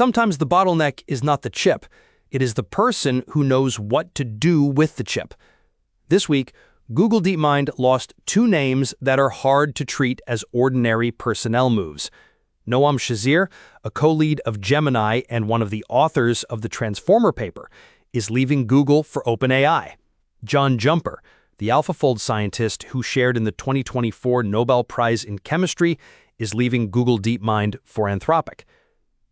sometimes the bottleneck is not the chip. It is the person who knows what to do with the chip. This week, Google DeepMind lost two names that are hard to treat as ordinary personnel moves. Noam Shazeer, a co-lead of Gemini and one of the authors of the Transformer paper, is leaving Google for OpenAI. John Jumper, the AlphaFold scientist who shared in the 2024 Nobel Prize in Chemistry, is leaving Google DeepMind for Anthropic.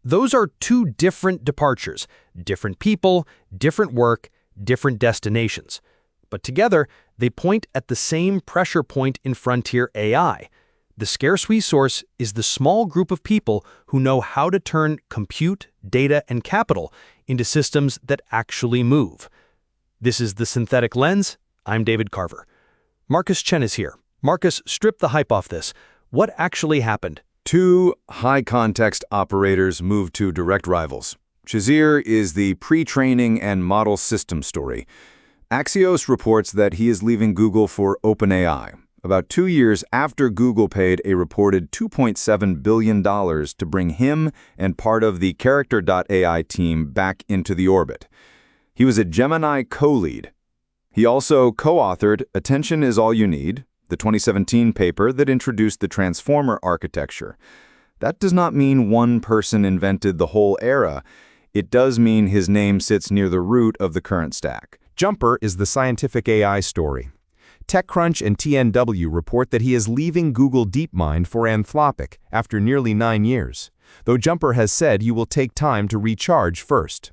Those are two different departures, different people, different work, different destinations. But together, they point at the same pressure point in frontier AI. The scarce resource is the small group of people who know how to turn compute, data, and capital into systems that actually move. This is The Synthetic Lens. I'm David Carver. Marcus Chen is here. Marcus, strip the hype off this. What actually happened? Two high-context operators moved to direct rivals. Shazeer is the pre-training and model system story. Axios reports that he is leaving Google for OpenAI, about 2 years after Google paid a reported $2.7 billion to bring him and part of the Character.AI team back into the orbit. He was a Gemini co-lead. He also co-authored Attention is All You Need, the 2017 paper that introduced the Transformer architecture. That does not mean one person invented the whole era. It does mean his name sits near the root of the current stack. Jumper is the scientific AI story. TechCrunch and TNW report that he is leaving Google DeepMind for Anthropic after nearly 9 years, though Jumper has said he will take time to recharge first.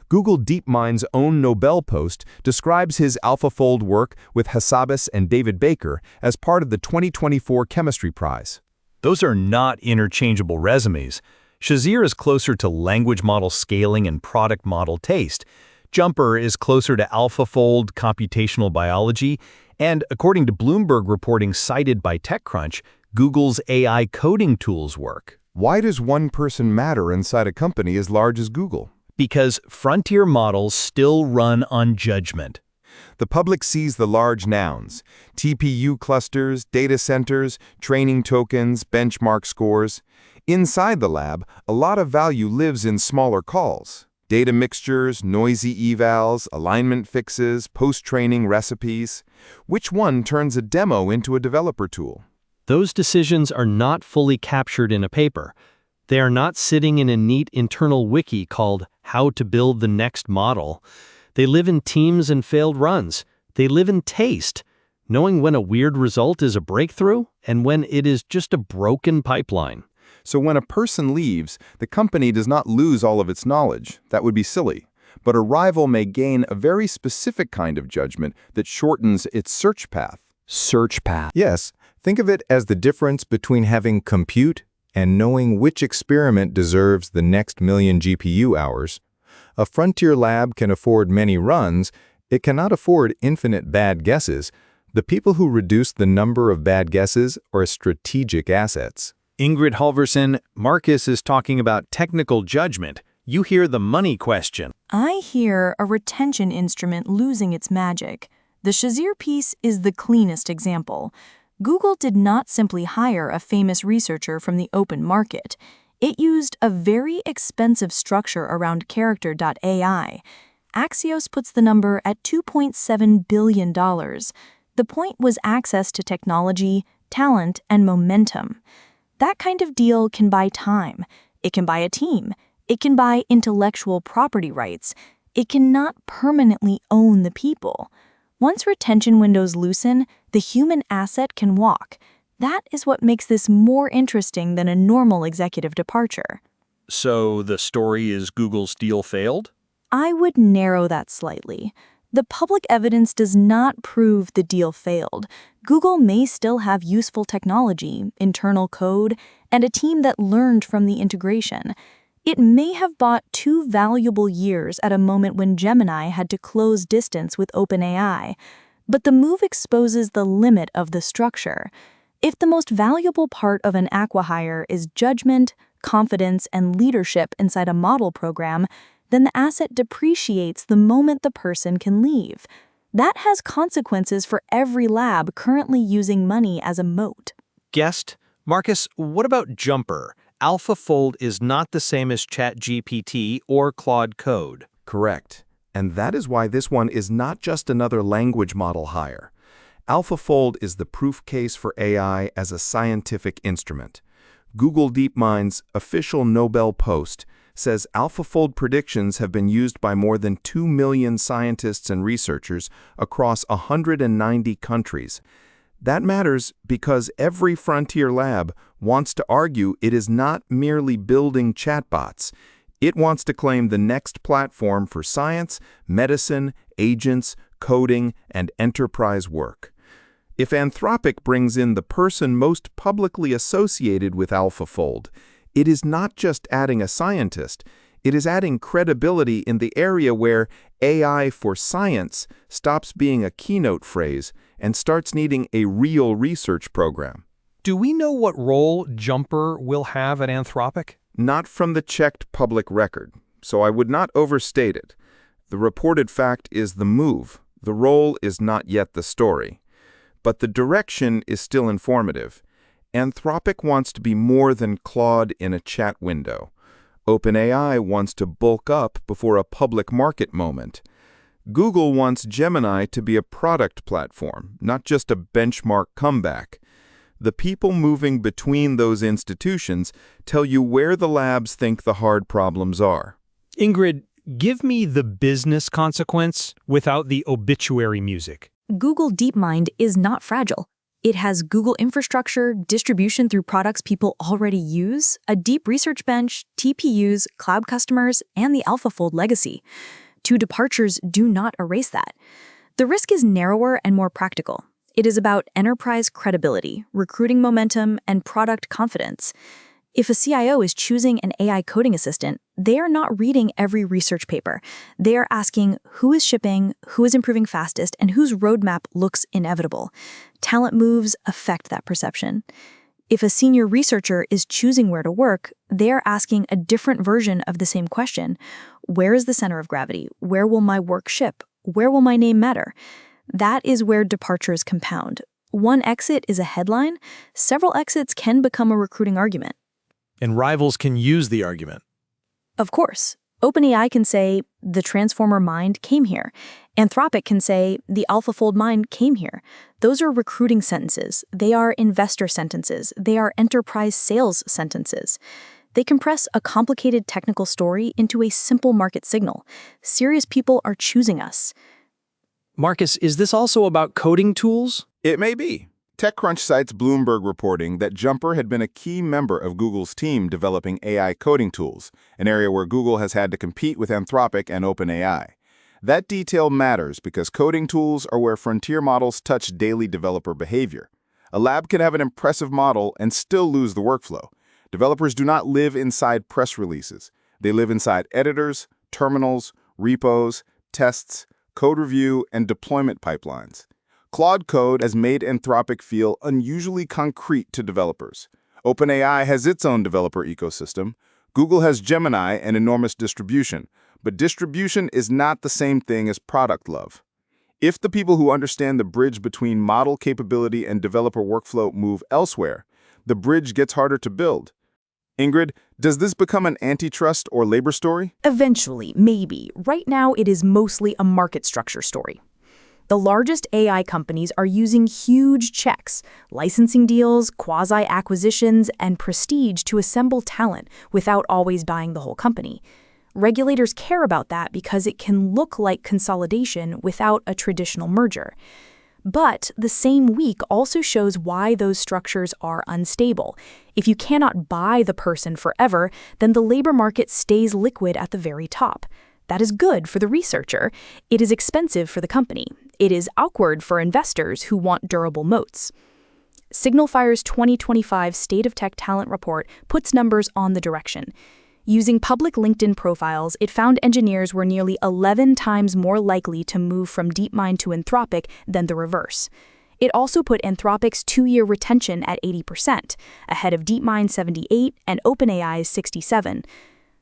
Google DeepMind's own Nobel post describes his AlphaFold work with Hassabis and David Baker as part of the 2024 Chemistry Prize. Those are not interchangeable resumes. Shazeer is closer to language model scaling and product model taste. Jumper is closer to AlphaFold computational biology, and according to Bloomberg reporting cited by TechCrunch, Google's AI coding tools work. Why does one person matter inside a company as large as Google? Because frontier models still run on judgment. The public sees the large nouns, TPU clusters, data centers, training tokens, benchmark scores. Inside the lab, a lot of value lives in smaller calls. Data mixtures, noisy evals, alignment fixes, post-training recipes. Which one turns a demo into a developer tool? Those decisions are not fully captured in a paper. They are not sitting in a neat internal wiki called How to Build the Next Model. They live in teams and failed runs. They live in taste, knowing when a weird result is a breakthrough and when it is just a broken pipeline. So when a person leaves, the company does not lose all of its knowledge. That would be silly. But a rival may gain a very specific kind of judgment that shortens its search path. Search path. Yes, think of it as the difference between having compute and knowing which experiment deserves the next million GPU hours. A frontier lab can afford many runs. It cannot afford infinite bad guesses. The people who reduce the number of bad guesses are strategic assets. Ingrid Halverson, Marcus is talking about technical judgment. You hear the money question. I hear a retention instrument losing its magic. The Shazeer piece is the cleanest example. Google did not simply hire a famous researcher from the open market. It used a very expensive structure around Character.AI. Axios puts the number at $2.7 billion. The point was access to technology, talent, and momentum. That kind of deal can buy time. It can buy a team. It can buy intellectual property rights. It cannot permanently own the people. Once retention windows loosen, the human asset can walk. That is what makes this more interesting than a normal executive departure. So the story is Google's deal failed? I would narrow that slightly. The public evidence does not prove the deal failed. Google may still have useful technology, internal code, and a team that learned from the integration. It may have bought 2 valuable years at a moment when Gemini had to close distance with OpenAI, but the move exposes the limit of the structure. If the most valuable part of an acqui-hire is judgment, confidence, and leadership inside a model program, then the asset depreciates the moment the person can leave. That has consequences for every lab currently using money as a moat. Guest, Marcus, what about Jumper? AlphaFold is not the same as ChatGPT or Claude Code. Correct. And that is why this one is not just another language model hire. AlphaFold is the proof case for AI as a scientific instrument. Google DeepMind's official Nobel post says AlphaFold predictions have been used by more than 2 million scientists and researchers across 190 countries. That matters because every frontier lab wants to argue it is not merely building chatbots. It wants to claim the next platform for science, medicine, agents, coding, and enterprise work. If Anthropic brings in the person most publicly associated with AlphaFold, it is not just adding a scientist, it is adding credibility in the area where AI for science stops being a keynote phrase and starts needing a real research program. Do we know what role Jumper will have at Anthropic? Not from the checked public record, so I would not overstate it. The reported fact is the move. The role is not yet the story. But the direction is still informative. Anthropic wants to be more than Claude in a chat window. OpenAI wants to bulk up before a public market moment. Google wants Gemini to be a product platform, not just a benchmark comeback. The people moving between those institutions tell you where the labs think the hard problems are. Ingrid, give me the business consequence without the obituary music. Google DeepMind is not fragile. It has Google infrastructure, distribution through products people already use, a deep research bench, TPUs, cloud customers, and the AlphaFold legacy. Two departures do not erase that. The risk is narrower and more practical. It is about enterprise credibility, recruiting momentum, and product confidence. If a CIO is choosing an AI coding assistant, they are not reading every research paper. They are asking who is shipping, who is improving fastest, and whose roadmap looks inevitable. Talent moves affect that perception. If a senior researcher is choosing where to work, they are asking a different version of the same question. Where is the center of gravity? Where will my work ship? Where will my name matter? That is where departures compound. One exit is a headline. Several exits can become a recruiting argument. And rivals can use the argument. Of course. OpenAI can say, the Transformer mind came here. Anthropic can say, the AlphaFold mind came here. Those are recruiting sentences. They are investor sentences. They are enterprise sales sentences. They compress a complicated technical story into a simple market signal. Serious people are choosing us. Marcus, is this also about coding tools? It may be. TechCrunch cites Bloomberg reporting that Jumper had been a key member of Google's team developing AI coding tools, an area where Google has had to compete with Anthropic and OpenAI. That detail matters because coding tools are where frontier models touch daily developer behavior. A lab can have an impressive model and still lose the workflow. Developers do not live inside press releases. They live inside editors, terminals, repos, tests, code review, and deployment pipelines. Claude Code has made Anthropic feel unusually concrete to developers. OpenAI has its own developer ecosystem. Google has Gemini and enormous distribution, but distribution is not the same thing as product love. If the people who understand the bridge between model capability and developer workflow move elsewhere, the bridge gets harder to build. Ingrid, does this become an antitrust or labor story? Eventually, maybe. Right now, it is mostly a market structure story. The largest AI companies are using huge checks, licensing deals, quasi-acquisitions, and prestige to assemble talent without always buying the whole company. Regulators care about that because it can look like consolidation without a traditional merger. But the same week also shows why those structures are unstable. If you cannot buy the person forever, then the labor market stays liquid at the very top. That is good for the researcher. It is expensive for the company. It is awkward for investors who want durable moats. SignalFire's 2025 State of Tech Talent Report puts numbers on the direction. Using public LinkedIn profiles, it found engineers were nearly 11 times more likely to move from DeepMind to Anthropic than the reverse. It also put Anthropic's 2-year retention at 80%, ahead of DeepMind's 78 and OpenAI's 67.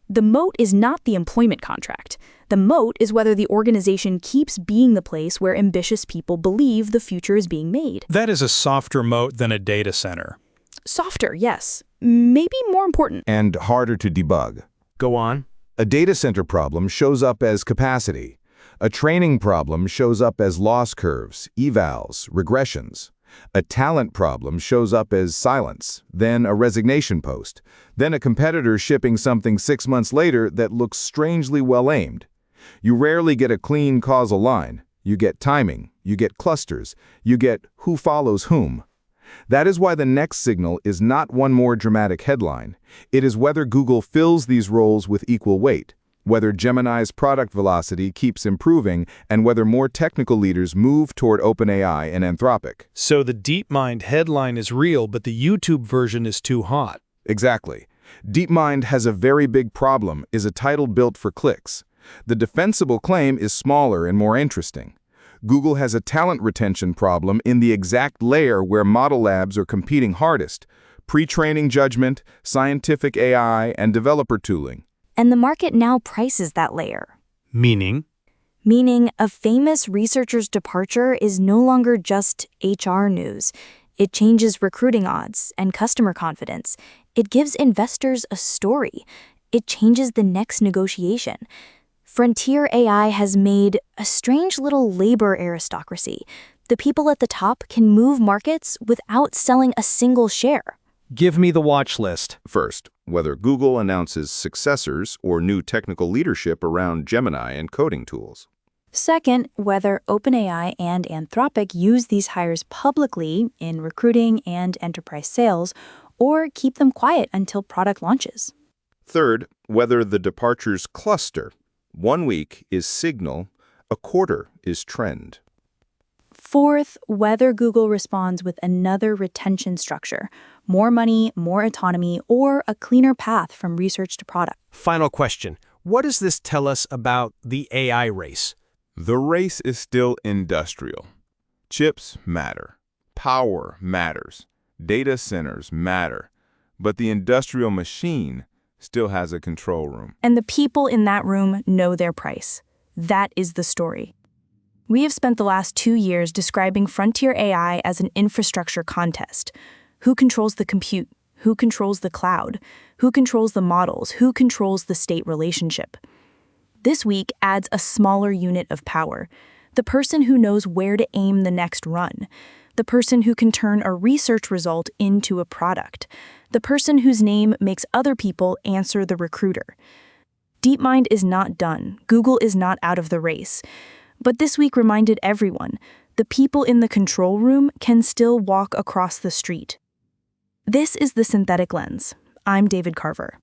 The moat is not the employment contract. The moat is whether the organization keeps being the place where ambitious people believe the future is being made. That is a softer moat than a data center. Softer, yes. maybe more important. And harder to debug. Go on. A data center problem shows up as capacity. A training problem shows up as loss curves, evals, regressions. A talent problem shows up as silence, then a resignation post, then a competitor shipping something 6 months later that looks strangely well-aimed. You rarely get a clean causal line. You get timing, you get clusters, you get who follows whom. That is why the next signal is not one more dramatic headline. It is whether Google fills these roles with equal weight, whether Gemini's product velocity keeps improving, and whether more technical leaders move toward OpenAI and Anthropic. So the DeepMind headline is real, but the YouTube version is too hot. Exactly. DeepMind has a very big problem is a title built for clicks. The defensible claim is smaller and more interesting. Google has a talent retention problem in the exact layer where model labs are competing hardest: pre-training judgment, scientific AI, and developer tooling. And the market now prices that layer. Meaning? Meaning a famous researcher's departure is no longer just HR news. It changes recruiting odds and customer confidence. It gives investors a story. It changes the next negotiation. Frontier AI has made a strange little labor aristocracy. The people at the top can move markets without selling a single share. Give me the watch list. First, whether Google announces successors or new technical leadership around Gemini and coding tools. Second, whether OpenAI and Anthropic use these hires publicly in recruiting and enterprise sales, or keep them quiet until product launches. Third, whether the departures cluster. 1 week is signal, a quarter is trend. Fourth, whether Google responds with another retention structure, more money, more autonomy, or a cleaner path from research to product. Final question. What does this tell us about the AI race? The race is still industrial. Chips matter. Power matters. Data centers matter. But the industrial machine still has a control room. And the people in that room know their price. That is the story. We have spent the last 2 years describing frontier AI as an infrastructure contest. Who controls the compute? Who controls the cloud? Who controls the models? Who controls the state relationship? This week adds a smaller unit of power. The person who knows where to aim the next run. The person who can turn a research result into a product. The person whose name makes other people answer the recruiter. DeepMind is not done. Google is not out of the race. But this week reminded everyone, the people in the control room can still walk across the street. This is The Synthetic Lens. I'm David Carver.